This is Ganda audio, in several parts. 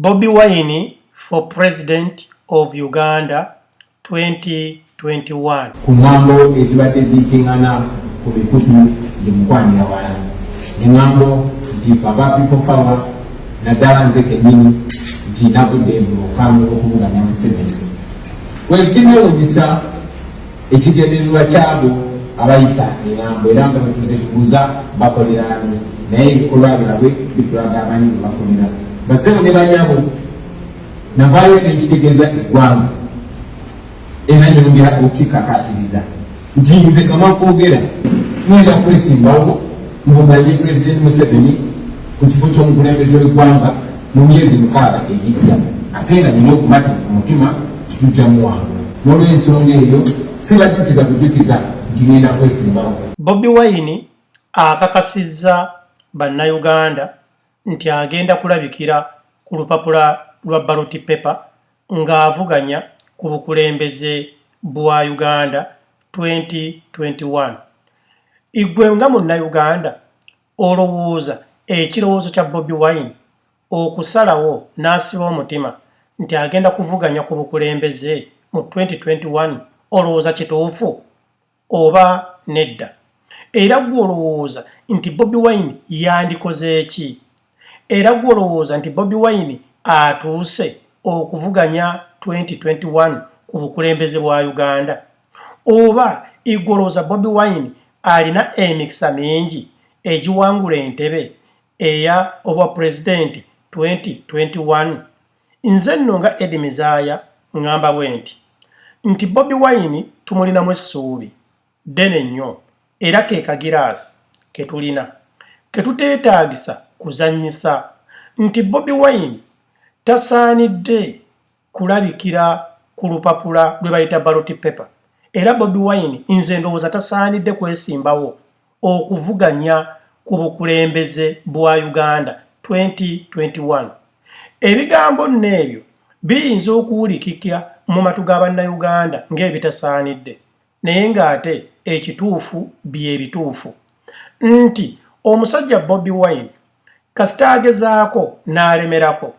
Bobi Wine for President of Uganda 2021. Kungambo ezibadde zitingana ku bikutu gyemukwanira wala. Engambo nti Baba People Power naddala nze kennyini nti nabudde mukambi okuvuganya Museveni. Wekineewunyisa ekigendererwa kyabo abayisa engambo era nga betuzetubuuza bakoleraani naye ebikolwa byabwe bitulaga amanyi bakolera. Basebo ne banyabo navayo nekitegeeza eggwanga era nyongera okukikakatiriza nti nze kama kwogera ngenda kwesimbawo muvuganye President Museveni ku kifo ky'omukulembeze w'eggwanga mu myezi 6 egijja ate nga nina okumata ku mutima kitujjamuwanga n'olw'ensonga eyo sibajjukiza kujjukiza nti ngenda kwesimbawo. Bobi Wine akakasizza bannayuganda nti agenda kulabikira ku lupapula lwa ballot paper ng'avuganya ku bukulembeze bwa Uganda 2021. Igwe nga munnayuganda olowooza ekirowoozo kya Bobi Wine okusalawo n'asiba omutima nti agenda kuvuganya ku bukulembeze mu 2021 olowooza kituufu oba nedda? Era gwe olowooza nti Bobi Wine yandikoze eki? Era gwe olowooza nti Bobi Wine atuuse okuvuganya 2021 ku bukulembeze bwa Uganda? Oba igolooza Bobi Wine alina emikisa mingi egiwangula entebe eya obwa president 2021? Nze nno nga Eddie Mizaaya ngamba bwe nti Bobi Wine tumulinamu essuubi ddene nnyo era ke kagiraasi ke tulina ketuteetaagisa kuzannyisa nti Bobi Wine tasaanidde kulabikira ku lupapula lwe bayita ballot paper. Era Bobi Wine nze ndowooza tasaanidde kwesimbawo okuvuganya ku bukulembeze bwa Uganda 2021. Ebigambo n'ebyo biyinza okuwulikika mu matu g'abannayuganda ng'ebitasaanidde, naye ng'ate ekituufu by'ebituufu nti omusajja Bobi Wine kasita agezaako n'alemerako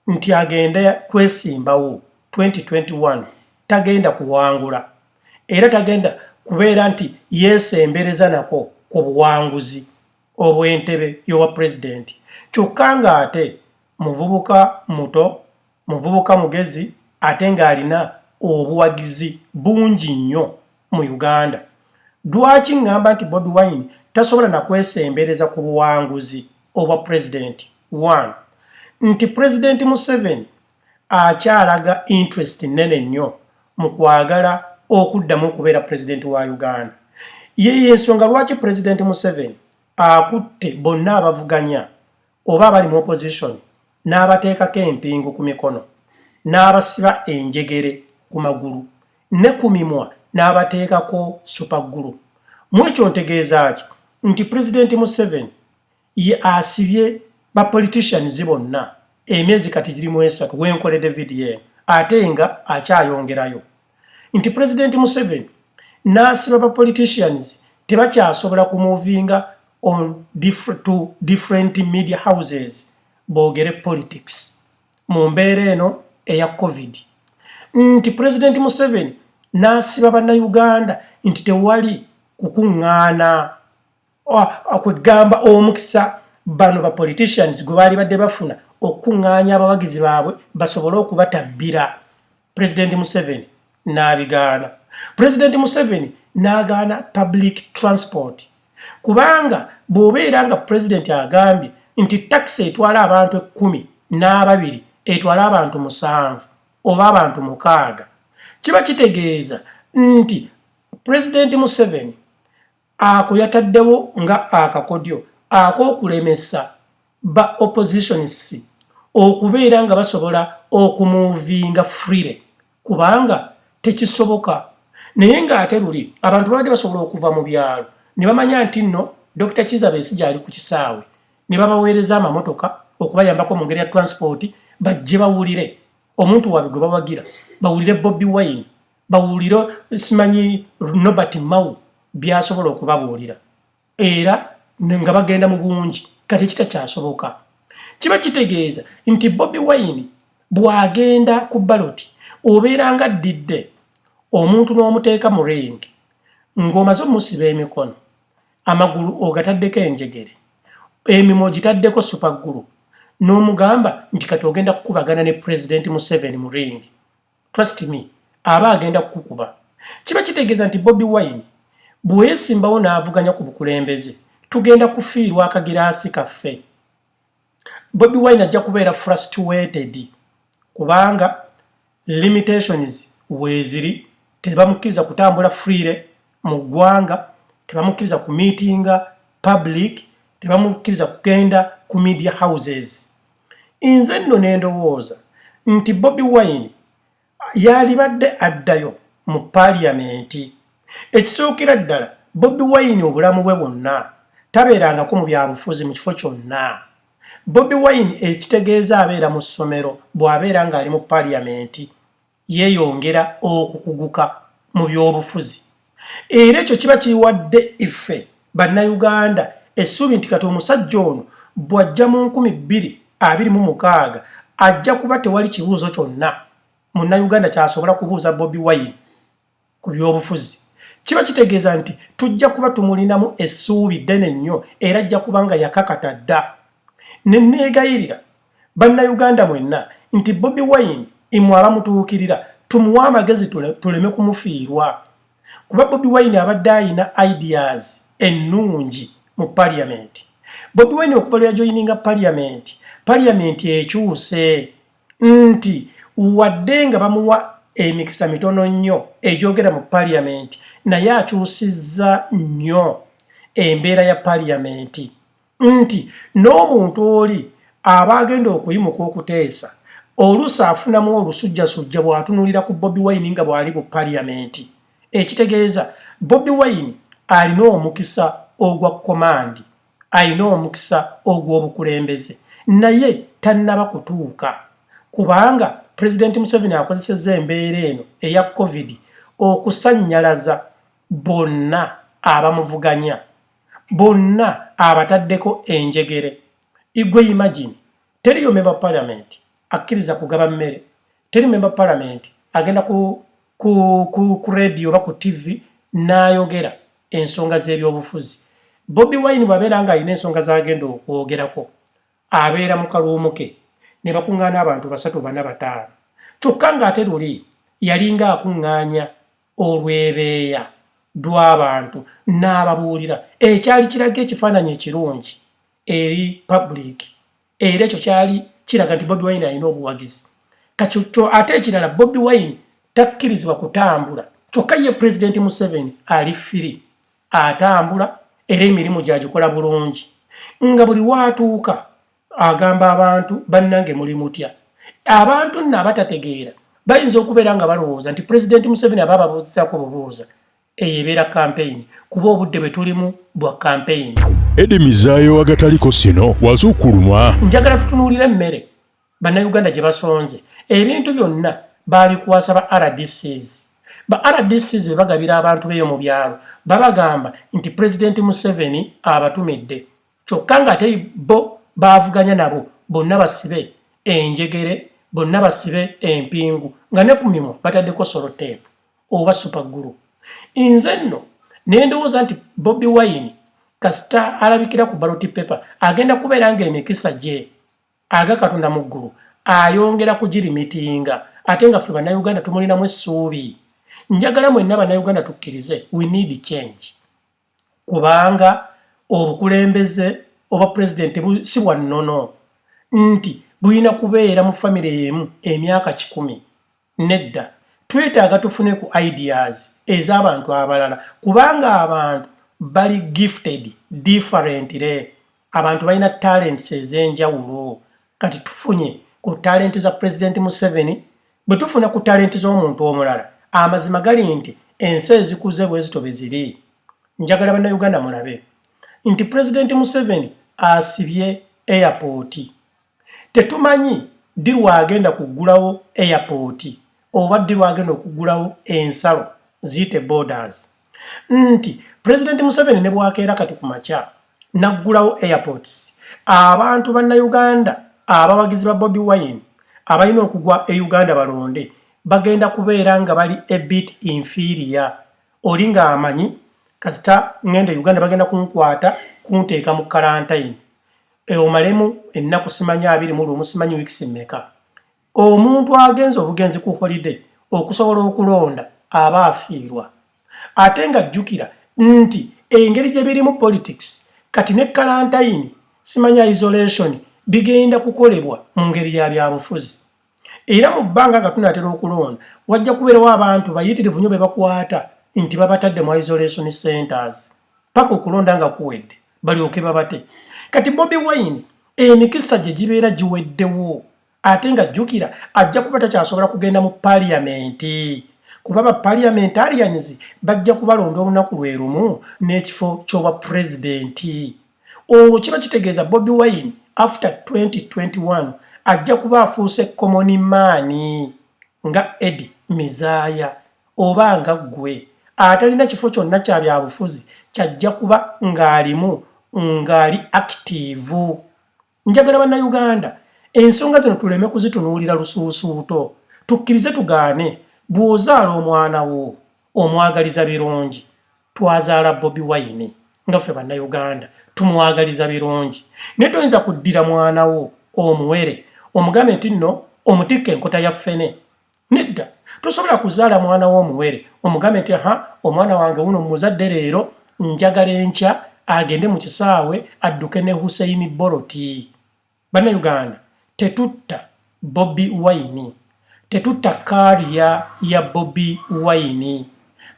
nti agenda kwesimbawo 2021 tagenda kuwangula era tagenda kubeera nti yeesembereza nako ku buwanguzi obw'entebe y'obwa pulezidenti. Kyokka ng'ate muvubuka muto, muvubuka mugezi ate ng'alina obuwagizi bungi nnyo mu Uganda. Lwaki ngamba nti Bobi Wine tasobola na kwesembereza ku buwanguzi obwa pulezidenti? 1. Nti President Museveni akyalaga interest nene nnyo mu kwagala okuddamu okubeera pulezidenti wa Uganda. Ye ensonga lwaki President Museveni akutte bonna abavuganya oba abali mu opposition n'abateekako empingu ku mikono n'abasiba enjegere ku magulu ne ku mimwa n'abateekako supagulu. Mu ekyo ntegeeza ki nti President Museveni ye asibye ba politicians bonna emyezi kati giri mu 3 wenkoledde video ate nga akyayongerayo. Nti President Museveni n'asiba ba politicians tebakyasobola kumuvinga on different media houses boogere politics mu mbeera eno eya COVID. Nti President Museveni n'asiba bannayuganda nti tewali kukuŋŋaana okugamba omukisa bano ba politicians gwe baali badde bafuna okuŋŋaanya abawagizi baabwe basobole okubatabbira. President Museveni n'abigaana. President Museveni n'agaana public transport kubanga bw'obeera nga president agambye nti taxi etwala abantu 12 etwala abantu 7 oba abantu 6, kiba kitegeeza nti President Museveni ako yataddewo nga akakodyo ak'okulemesa ba oppositions okubeera nga basobola okumuvinga freely kubanga tekisoboka. Naye ng'ate luli abantu baadde basobola okuva mu byalo ne bamanya nti nno Dr. Kizza Besigye ali ku kisaawe ne babaweereza amamotoka okubayambako mu ngeri ya transport bajje bawulire omuntu waabwe gwe bawagira, bawulire Bobi Wine, bawulire simanyi Nobert Mao byasobola okubabuulira era nga bagenda mu bungi kati kitakyasoboka. kiba kitegeeza nti Bobi Wine bw'agenda ku baloti obeera nga addidde omuntu n'omuteeka mu ringi ng'omaze omusiba emikono amagulu ogataddeko enjegere emimwa ogitaddeko supagulu n'omugamba nti kati ogenda kukubagana ne President Museveni mu ringi. Trust me, aba agenda kukukuba. Kiba kitegeeza nti Bobi Wine bwesimbawo n'avuganya ku bukulembeze tugenda kufiirwa akagiraasi kaffe. Bobi Wine ajja kubeera frustrated kubanga limitations weeziri tebamukkiriza kutambula freely mu ggwanga, tebamukkiriza ku meetinga public, tebamukkiriza kugenda ku media houses. Nze nno ne ndowooza nti Bobi Wine yalibadde addayo mu parliamenti. Ekisookera ddala Bobi Wine obulamu bwe bwonna tabeerangako mu byabufuzi mu kifo kyonna. Bobi Wine ekitegeeza abeera mu ssomero bw'abeera ng'ali mu parliamenti yeeyongera okukuguka mu by'obufuzi. Era ekyo kiba kiwadde iffe bannayuganda essuubi nti kati omusajja ono bw'ajja mu 2026 ajja kuba tewali kibuuzo kyonna munnayuganda kyasobola kubuuza Bobi Wine ku by'obufuzi. Kiba kitegeeza nti tujja kuba tumulinamu essuubi ddene nnyo era ajja kuba nga yakakata dda. Ne neegayirira bannayuganda mwenna nti Bobi Wine imwe abamutuukirira tumuwa amagezi tuleme kumufiirwa. Kuba Bobi Wine abadde ayina ideas ennungi mu parliament. Bobi Wine okuva lwe yajoyininga parliament ekyuse nti wadde nga bamuwa emikisa mitono nnyo egyogera mu parliament naye akyusizza nnyo embeera ya parliament nti n'omuntu oli aba agenda okuyimuka okuteesa oluusi afunamu olusujjasujja bw'atunulira ku Bobi Wine nga bw'ali mu parliament. Ekitegeeza Bobi Wine alina omukisa ogwa command, alina omukisa ogw'obukulembeze naye tannaba kutuuka kubanga President Museveni akozesezza embeera eno eya COVID okusannyalaza bonna abamuvuganya, bonna abataddeko enjegere. Igwe imagine teriyo member parliament akkiriza kugaba mmere, teri member parliament agenda ku radio oba ku TV n'ayogera ensonga z'ebyobufuzi. Bobi Wine bw'abeera nga alina ensonga z'agenda okwogerako abeera mu kaluumuke ne bakuŋŋaana abantu 3 4 5 kyokka ng'ate luli yalinga akuŋŋaanya olwebeeya lw'abantu n'ababuulira ekyali kiraga ekifaananyi ekirungi eri public era ekyo kyali kiraga nti Bobi Wine alina obuwagizi. Kakyo ate ekirala Bobi Wine takkirizibwa kutambula kyokka ye President Museveni ali firi atambula era emirimu gy'agikola bulungi nga buli waatuuka agamba abantu bannange muli mutya. Abantu nno abatategeera bayinza okubeera nga balowooza nti President Museveni aba ababuuzizaako bubuuza eyo ebeera campaign kuba obudde bwe tulimu bwa campaign. Edemizaayo agataliko sino wazukulumwa. Njagala tutunuulire emmere bannayuganda gye basonze ebintu byonna baabikuwasa ba RDCs. Ba RDCs be bagabira abantu beeyo mu byalo babagamba nti President Museveni abatumidde kyokka ng'ate bo baavuganya nabo bonna basibe enjegere, bonna basibe empingu nga ne ku mimwa bataddeko soloteepu oba supagulu. Nze nno ne ndowooza nti Bobi Wine kasita alabikira ku ballot paper agenda kubeera ng'emikisa gye aga Katonda mu ggulu ayongera kugirimitinga ate nga ffe bannayuganda tumulinamu essuubi. Njagala mwenna bannayuganda tukkirize we need change kubanga obukulembeze oba president si bwa nnono nti bulina kubeera mu famire emu emyaka 10 nedda. Twetaaga tufune ku ideas ez'abantu abalala kubanga abantu bali gifted differently. Abantu balina talents ez'enjawulo. Kati tufunye ku talent za President Museveni bwe tufuna ku talent z'omuntu omulala amazima gali nti ensi ezikuze bwe zito beziri. Njagala bannayuganda mulabe nti President Museveni asibye airport. Tetumanyi ddi lwagenda kuggulawo airport oba ddi lwagenda okuggulawo ensalo ziyite borders. Nti President Museveni ne bwakeera kati ku makya naggulawo airports abantu bannayuganda abawagizi ba Bobi Wine abalina okugwa e Uganda balonde bagenda kubeera nga bali a bit inferior. Oli nga amanyi kasita ngende Uganda bagenda kunkwata kunteeka mu quarantine. Omalemu ennaku simanyi 21 simanyi weeks mmeka. Omuntu agenza obugenzi ku holiday okusobola okulonda aba afiirwa. Ate nga jjukira nti engeri gye biri mu politics kati ne quarantine simanya isolation bigenda kukolebwa mu ngeri ya byabufuzi. Era mu bbanga nga tunatera okulonda wajja kubeerawo abantu bayitirivu nnyo be bakwata nti babatadde mu isolation centers paka okulonda nga kuwedde balyoke babate. Kati Bobi Wine emikisa gye gibeera giweddewo ate nga jjukira ajja kuba takyasobola kugenda mu parliamenti kuba ba parliamentarians bajja kubalonda olunaku lwe lumu n'ekifo ky'obwa pulezidenti. Olwo kiba kitegeeza Bobi Wine after 2021 ajja kuba afuuse common man nga Eddie Mizaya oba nga gwe atalina kifo kyonna kya byabufuzi kyajja kuba ng'alimu ngali active. Njagala bannayuganda ensonga zino tuleme kuzitunuulira lusuusuuto, tukkirize tugaane. Bw'ozaala omwana wo omwagaliza birungi, twazaala Bobi Wine nga ffe bannayuganda tumwagaliza birungi. Naye toyinza kuddira mwana wo omuwere omugambe nti nno omutikka enkota ya ffene. Nedda, tosobola kuzaala mwana wo omuwere omugambe nti omwana wange wuno muzadde leero njagala enkya agende mu kisaawe adduke ne Hussein Boloti. Bannayuganda tetutta Bobi Wine, tetutta kariya ya Bobi Wine.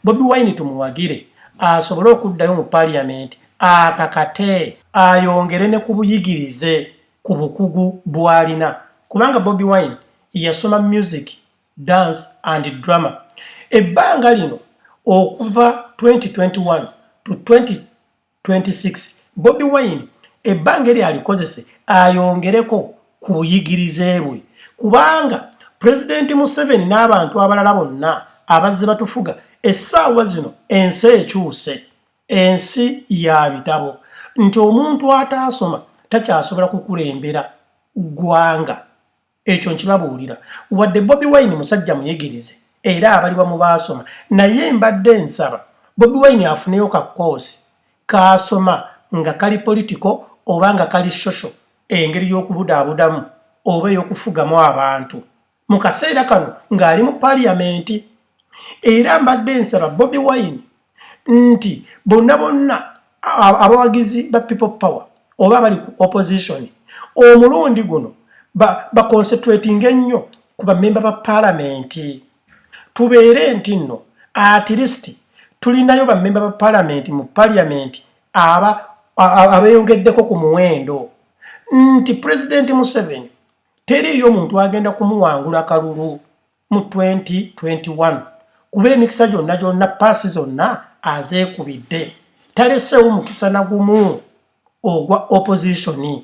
Bobi Wine tumuwagire asobole okuddayo mu parliament akakate ayongere ne ku buyigirize ku bukugu bw'alina kubanga Bobi Wine yasoma music, dance and drama. Ebbanga lino okuva 2021 to 2026 Bobi Wine ebbanga eri alikozese ayongereko ku buyigirize bwe kubanga President Museveni n'abantu abalala bonna abazze batufuga essaawa zino ensi ekyuse, ensi ya bitabo nti omuntu ataasoma takyasobola kukulembera ggwanga. Ekyo nkibabuulira wadde Bobi Wine musajja muyigirize era abaliwa mu baasoma naye mbadde nsaba Bobi Wine afuneyo ka koosi kaasoma nga kali politiko oba nga kali social engeri y'okubudaabudamu oba ey'okufugamu abantu mu kaseera kano ng'ali mu parliamenti. Era mbadde nsaba Bobi Wine nti bonna bonna abawagizi ba people power oba bali ku opposition omulundi guno baconcentrating ennyo ku bamemba ba parliamenti. Tubeere nti nno at least tulinayo bamemba ba parliament mu parliament abeeyongeddeko ku muwendo nti President Museveni teriyo muntu agenda kumuwangula kalulu mu 2021 kuba emikisa gyonna paasi zonna azeekubidde taleseewo mukisa na gumu ogwa opposition.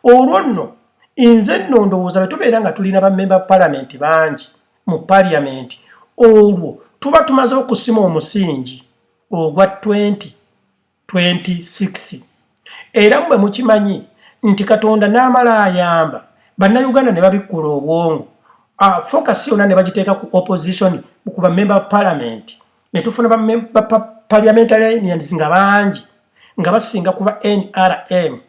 Olwo nno nze nno ndowooza bwe tubeera nga tulina bammemba parliament bangi mu parliament olwo tuba tumaze okusima omusingi ogwa 2026. Era mwe mukimanyi nti Katonda n'amala ayamba bannayuganda ne babikkula obwongo focus yonna ne bagiteeka ku opposition ku bammemba parliament ne tufuna bammemba parliamentarians nga bangi nga basinga kuba NRM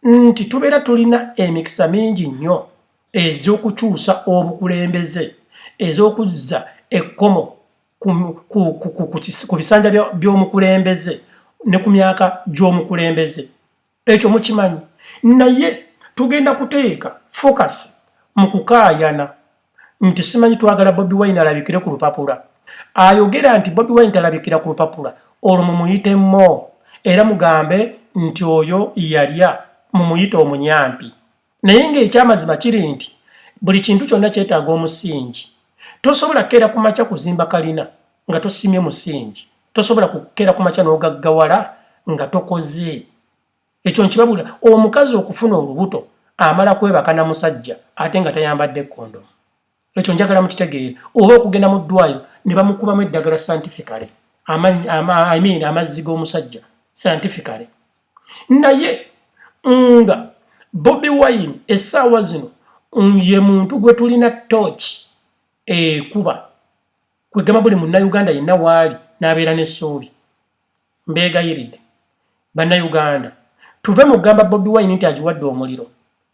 nti tubeera tulina emikisa mingi nnyo egy'okukyusa obukulembeze ez'okuzza ekkomo ku bisanja by'omukulembeze ne ku myaka gy'omukulembeze. Ekyo mukimanyi naye tugenda kuteeka focus mu kukaayana nti simanyi twagala Bobi Wine alabikire ku lupapula ayogera nti Bobi Wine talabikira ku lupapula olwo mumuyitemo era mugambe nti oyo yalya mumuyite omunyampi. Naye ng'ekyamazima kiri nti buli kintu kyonna kyetaaga omusingi. Tosobola kkeera ku makya kuzimba kalina nga tosimye musingi, tosobola kukkeera ku makya n'ogaggawala nga tokoze. Ekyo nkibabula omukazi okufuna olubuto amala kwebaka na musajja ate nga tayambadde kondomu. Ekyo njagala mukitegeere oba okugenda mu ddwaliro ne bamukubamu eddagala scientifically amazzi g'omusajja scientifically. Naye nga Bobi Wine essaawa zino ye muntu gwe tulina torch kuba kwegamba buli munnayuganda yenna waali n'abeera n'essuubi. Mbeegayiridde bannayuganda tuve mu kugamba Bobi Wine nti agiwadde omuliro,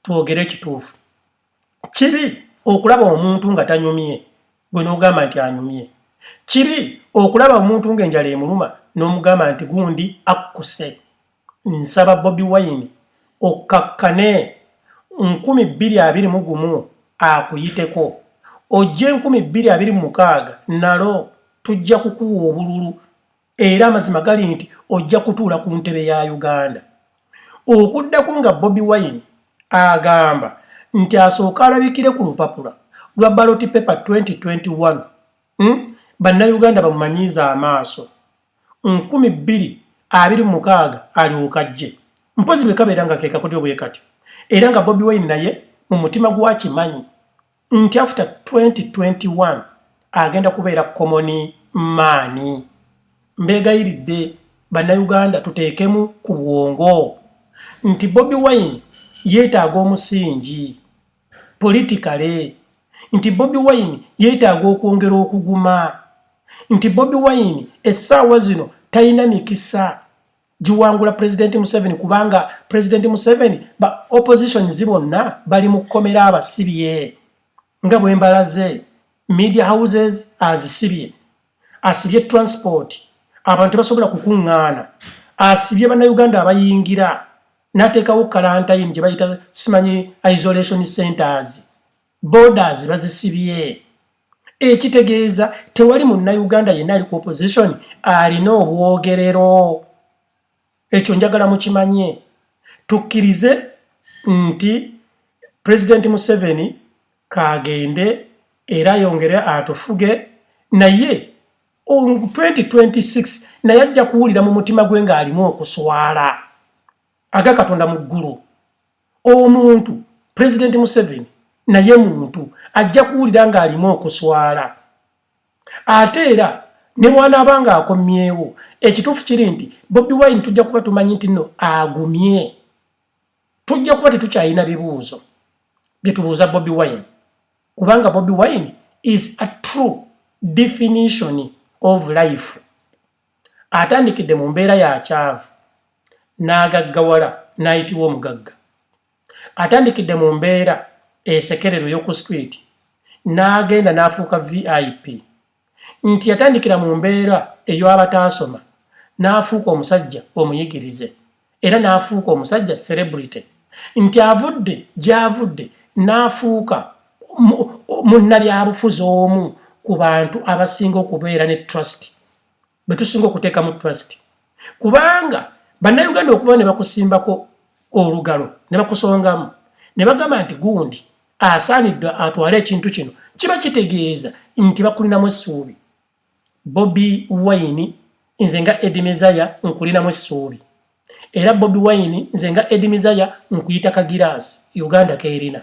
twogere ekituufu. Kibi okulaba omuntu nga tanyumye gwe n'ogamba nti anyumye. Kibi okulaba omuntu ng'enjala emuluma n'omugamba nti gundi akkuse. Nsaba Bobi Wine okakkane 2021 akuyiteko. Ojje 2026 nalo tujja kukuwa obululu era amazima gali nti ojja kutuula ku ntebe ya Uganda. Okuddako nga Bobi Wine agamba nti asooka alabikire ku lupapula lwa ballot paper 2021 bannayuganda bamumanyiiza amaaso 2026 alyoka ajje. Mpozi bwe kabeera nga keekakodyo bwe kati era nga Bobi Wine naye mu mutima gwakimanyi nti after 2021 agenda kubeera common man. Mbeegayiridde bannayuganda tuteekemu ku bwongo nti Bobi Wine yeetaaga omusingi politikale, nti Bobi Wine yeetaaga okwongera okuguma, nti Bobi Wine essaawa zino talina mikisa giwangula President Museveni kubanga President Museveni ba opposition zibonna bali mu kkomera abasibye nga bwe mbalaze media houses azisibye, asibye transport abantu basobola kukuŋŋaana, asibye bannayuganda abayingira n'ateekawo quarantine gye bayita simanyi isolation centers, borders bazisibye. Ekitegeeza tewali munnayuganda yenna ali ku opposition alina obwogerero. Ekyo njagala mukimanye. Tukkirize nti President Museveni kagende era yongere atufuge naye 2026 naye ajja kuwulira mu mutima gwe ng'alimu okuswala. Aga Katonda mu ggulu. Omuntu President Museveni naye muntu ajja kuwulira ng'alimu okuswala. Ate era ne bw'anaabanga akomyewo ekituufu kiri nti Bobi Wine tujja kuba tumanyi nti nno agumye. Tujja kuba tetukyalina bibuuzo bye tubuuza Bobi Wine kubanga Bobi Wine is a true definition of life. Atandikidde mu mbeera ya kyavu n'agaggawala n'ayitibwa omugagga. Atandikidde mu mbeera esekerero y'oku street n'agenda n'afuuka VIP. Nti yatandikira mu mbeera ey'abataasoma n'afuuka omusajja omuyigirize era n'afuuka omusajja celebrity. Nti avudde gy'avudde n'afuuka munnabyabufuzi omu ku bantu abasinga okubeera ne trust, be tusinga okuteeka mu trust. Kubanga bannayuganda okuba ne bakusimbako olugalo ne bakusongamu ne bagamba nti gundi asaaniddwa atwale ekintu kino, kiba kitegeeza nti bakulinamu essuubi. Bobi Wine nze nga Edimezaya nkulinamu essuubi era Bobi Wine nze nga Edimezaya nkuyita kagiraasi Uganda keerina,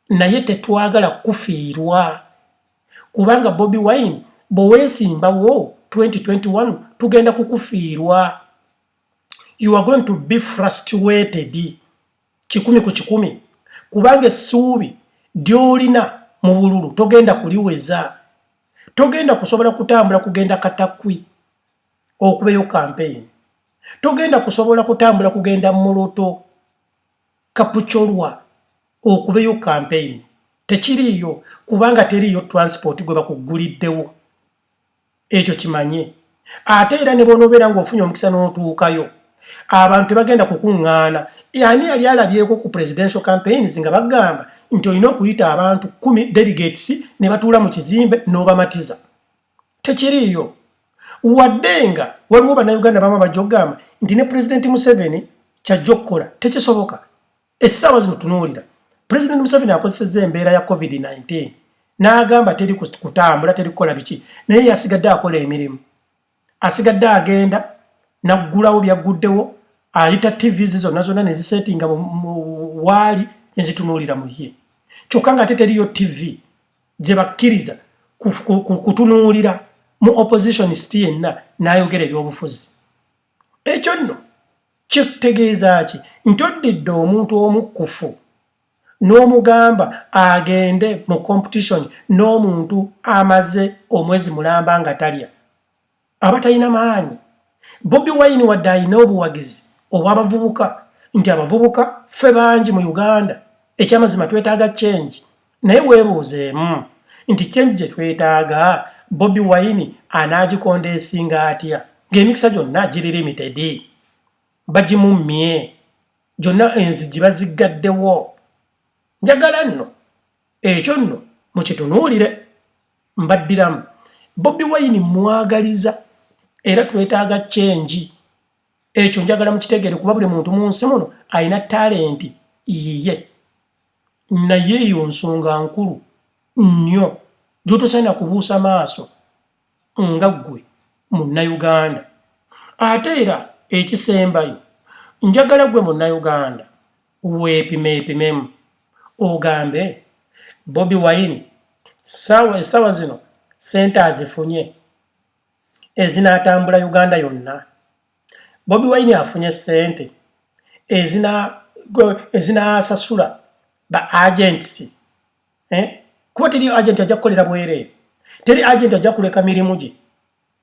naye tetwagala kufiirwa kubanga Bobi Wine bweweesimbawo 2021 tugenda kukufiirwa. You are going to be frustrated 100% kubanga essuubi ly'olina mu bululu togenda kuliweza. Togenda kusobola kutambula kugenda Katakwi okubeyo campaign. Togenda kusobola kutambula kugenda Muluto Kapucholwa okubeyo campaign. Tekiriyo kubanga teriyo transport gwe bakuguliddewo. Ekyo kimanye. Ate era ne bonobeera ng'ofunye omukisa n'otuukayo abantu bagenda kukuŋŋaana. Ani yali alabyeko ku presidential campaigns nga bagamba nti olina okuyita abantu 10 delegates ne batuula mu kizimbe n'obamatiza. Tekiriyo. Waddenga waliwo bannayuganda bamu bajja okugamba nti ne President Museveni kyajja okukola tekisoboka. Essaawa zino tunuulira President Museveni akozesezza embeera ya COVID-19 n'agamba teri kutambula teri kukola biki, naye yasigadde akola emirimu. Asigadde agenda naggulawo byagguddewo, ayita TVs zonna ne zisetinga waali ne zitunuulira mu ye. Kyokka nga ate teriyo TV gye bakkiriza kutunuulira mu oppositionist yenna n'ayogera eby'obufuzi. Ekyo nno kitegeeza ki ntoddidde omuntu omukkufu n'omugamba agende mu competition n'omuntu amaze omwezi mulamba nga talya aba talina maanyi. Bobi Wine wadde alina obuwagizi obw'abavubuka nti abavubuka ffe bangi mu Uganda ekyamazima twetaaga change, naye weebuuzeemu nti change gye twetaaga Bobi Wine anaagikonda esinga atya ng'emikisa gyonna giri limited, bagimummye gyonna enzigi baziggaddewo. Njagala nno ekyo nno mukitunuulire mbaddiramu. Bobi Wine mwagaliza era twetaaga change, ekyo njagala mukitegeere kuba buli muntu mu nsi muno alina talenti yiye, naye eyo nsonga nkulu nnyo gy'otosaana kubuusa maaso nga ggwe Munnayuganda. Ate era ekisembayo njagala ggwe Munnayuganda weepimeepimemu ogambe Bobi Wine essaawa zino ssente azifunye ezinaatambula Uganda yonna. Bobi Wine afunye ssente ezinaasasula ba agents, kuba teri agent ajja kukolera bwereere, teri agent ajja kuleka mirimu gye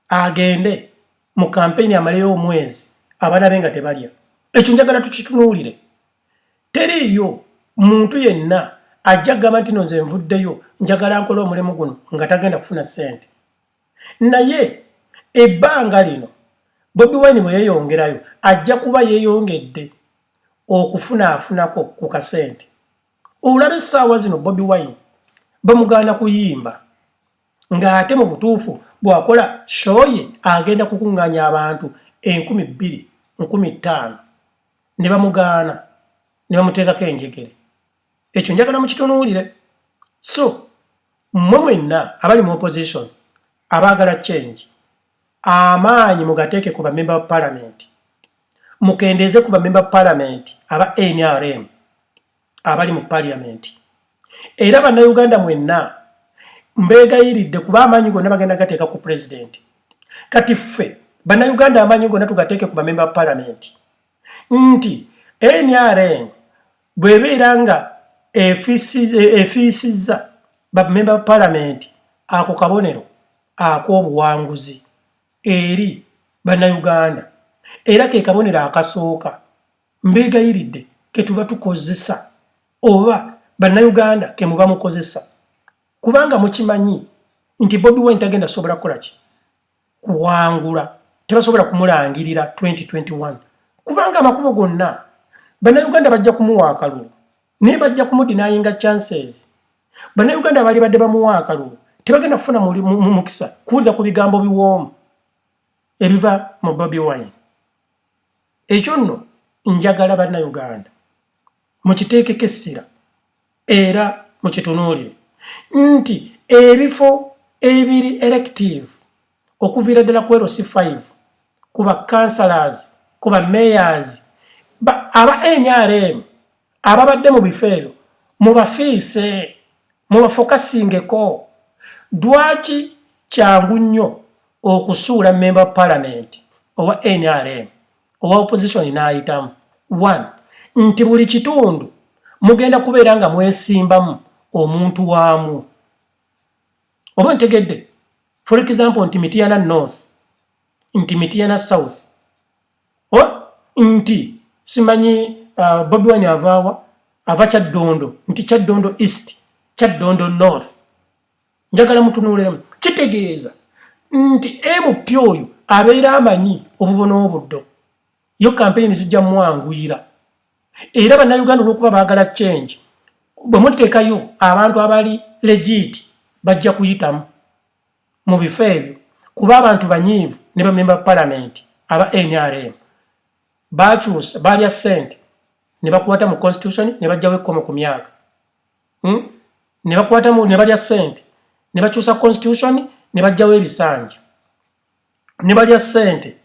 agende mu kampeyini amaleyo omwezi abaana be nga tebalya. Ekyo njagala tukitunuulire. Teriiyo muntu yenna ajja gamba nti no nze nvuddeyo njagala nkole omulimu guno nga tagenda kufuna ssente. Naye ebbanga lino Bobi Wine bwe yeeyongerayo ajja kuba yeeyongedde okufunaafunako ku kasente. Olaba essaawa zino Bobi Wine bamugaana kuyimba ng'ate mu butuufu bw'akola show ye agenda kukuŋŋaanya abantu 2,000, 5,000 ne bamugaana ne bamuteekako enjegere. Ekyo njagala mukitunuulire. So mmwe mwenna abali mu opposition abaagala change, amaanyi mugateeke ku bamemba ba parliament, mukendeeze ku bamemba ba parliament aba NRM abali mu parliament. Era bannayuganda mwenna mbeegayiridde kuba amaanyi gonna bagenda gateeka ku president. Kati ffe bannayuganda amaanyi gonna tugateeke ku bamemba ba parliament nti NRM bw'ebeera nga efiisizza bamemba ba parliament ako kabonero ak'obuwanguzi eri bannayuganda, era ke kabonero akasooka mbeegayiridde ke tuba tukozesa oba bannayuganda ke muba mukozesa, kubanga mukimanyi nti Bobi Wine tagenda sobola kukola ki kuwangula, tebasobola kumulangirira 2021 kubanga amakubo gonna bannayuganda bajja kumuwa akalulu naye bajja kumudinayinga chances. Bannayuganda bali badde bamuwa akalulu tebagenda kufuna mukisa kuwulira ku bigambo biwoomu ebiva mu Bobi Wine. Ekyo nno njagala bannayuganda mukiteekeko essira era mukitunuulire nti ebifo ebiri elective okuviira ddala ku LC5 kuba councillors kuba mayors aba NRM ababadde mu bifo ebyo mubafiise mubafokasingeko. Lwaki kyangu nnyo okusuula member parliament owa NRM owa opposition n'ayitamu? 1 nti buli kitundu mugenda kubeera nga mwesimbamu omuntu waamu. Oba ntegedde for example nti Mityana North, nti Mityana South, nti simanyi Bobi Wine ava Kyaddondo, nti Kyaddondo East, Kyaddondo North. Njagala mutunuuliremu kitegeeza nti MP oyo abeera amanyi obuvo n'obuddo, yo kampeyini zijja mwanguyira. Era bannayuganda olw'okuba baagala change, bwe muteekayo abantu abali legit bajja kuyitamu mu bifo ebyo kuba abantu banyiivu ne bamemba parliament aba NRM bakyusa balya ssente ne bakwata mu constitution ne bajjawo ekkomo ku myaka, ne bakwatamu ne balya ssente ne bakyusa constitution ne bajjawo ebisanja, ne balya ssente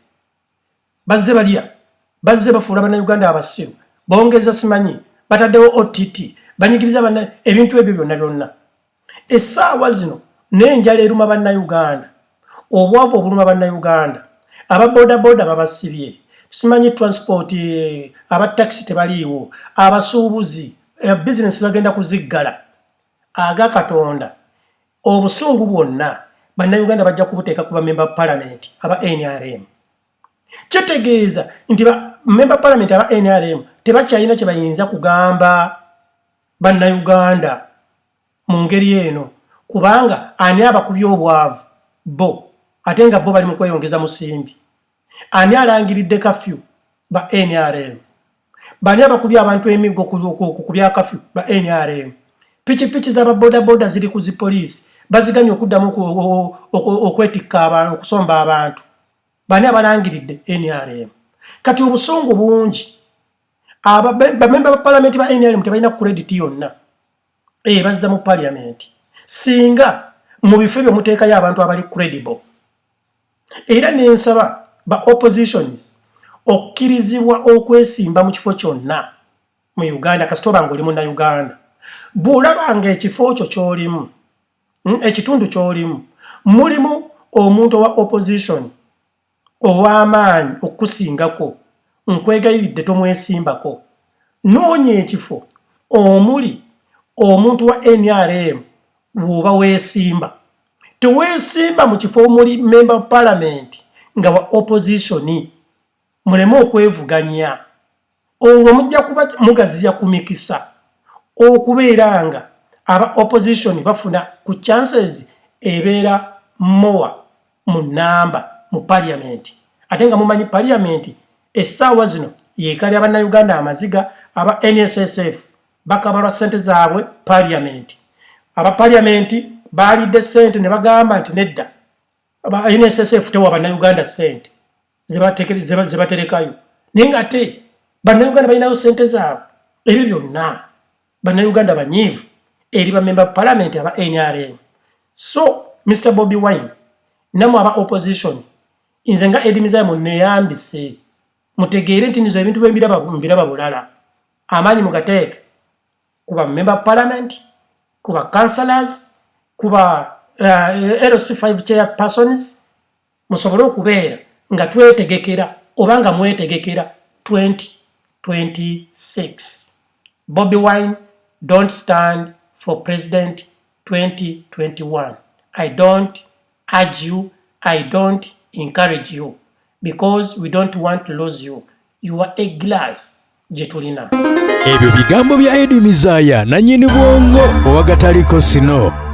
bazze bafuula bannayuganda abasiru, bongeza simanyi bataddewo OTT banyigiriza ebintu ebyo byonna byonna. Essaawa zino n'enjala eruma bannayuganda, obwavu obuluma bannayuganda, ababoodabooda babasibye, simanyi transport aba taxi tebaliiwo abasuubuzi business bagenda kuziggala aga Katonda obusungu bwonna bannayuganda bajja kubuteeka ku bamemba parliament aba NRM kitegeeza nti member parliament aba NRM tebakyalina kye bayinza kugamba bannayuganda mu ngeri eno kubanga ani abakubye obwavu bo ate nga bo bali mu kweyongeza musimbi ani alangiridde kafyu ba NRM bani abakubye abantu emiggo ku bya kafyu ba NRM pichi z'aba boda ziri ku zipoliisi baziganye okuddamu okwetikka abantu okusomba abantu bani abalangiridde NRM kati obusungu bungi bamemba ba parliament ba NRM tebalina credit yonna bazza mu parliament singa mu bifo bye muteekayo abantu abali credible era nensaba ba oppositions okkirizibwa okwesimba mu kifo kyonna mu Uganda kasitoba ng'oli munnayuganda bw'olabanga ekifo kyo ky'olimu ekitundu ky'olimu mulimu omuntu owa opposition ow'amaanyi okukusingako nkwegayiridde tomwesimbako noonya ekifo omuli omuntu wa NRM bw'oba weesimba teweesimba mu kifo omuli member parliament nga wa opposition muleme okwevuganya olwo mujja kuba mugaziya ku mikisa okubeera nga aba opposition bafuna ku chances ebeera more mu namba mu parliament ate nga mumanyi parliament essaawa zino yeekabya bannayuganda amaziga aba NSSF bakabalwa ssente zaabwe parliament aba parliament baalidde ssente ne bagamba nti nedda aba NSSF tewa bannayuganda ssente zebaterekayo naye nga ate bannayuganda balinayo ssente zaabwe ebyo byonna bannayuganda banyiivu eri bamemba parliament aba NRM so Mr. Bobi Wine namwe aba opposition nze nga Eddie Mizayo muneyambise mutegeere nti nizo ebintu mbiraba bulala amaanyi mugateeke kuba member parliament kuba councillors kuba LC5 chairpersons musobole okubeera nga twetegekera oba nga mwetegekera 2026 Bobi Wine don't stand for president 2021 I don't urge you I don't encourage you because we don't want to lose you you are a glass jetulina ebyo bigambo bya Eddie Mizayo nannyini bwongo owagataliko sino